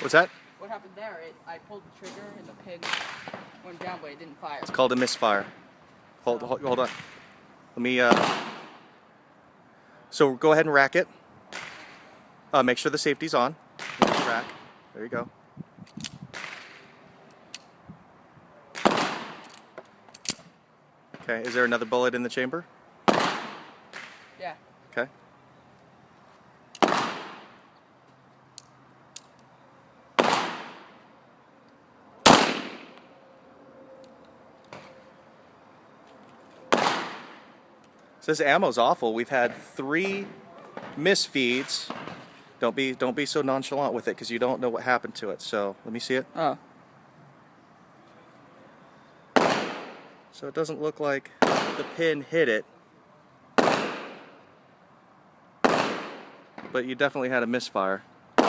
What's that? What happened there? I pulled the trigger and the pin went down, but it didn't fire. It's called a misfire. Hold on. Let me, so go ahead and rack it. Make sure the safety's on. Rack. There you go. Okay, is there another bullet in the chamber? Yeah. Okay. So this ammo's awful. We've had 3 misfeeds. Don't be so nonchalant with it because you don't know what happened to it. So let me see it. Oh. So it doesn't look like the pin hit it, but you definitely had a misfire. So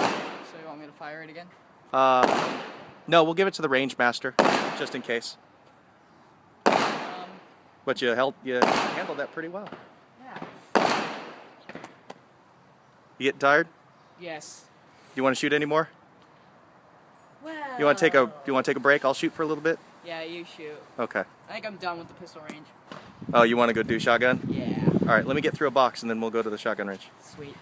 you want me to fire it again? No, we'll give it to the range master just in case. But you handled that pretty well. Yeah. You getting tired? Yes. You want to shoot any more? Well. You want to take a break? I'll shoot for a little bit. Yeah, you shoot. Okay. I think I'm done with the pistol range. Oh, you want to go do shotgun? Yeah. All right, let me get through a box and then we'll go to the shotgun range. Sweet.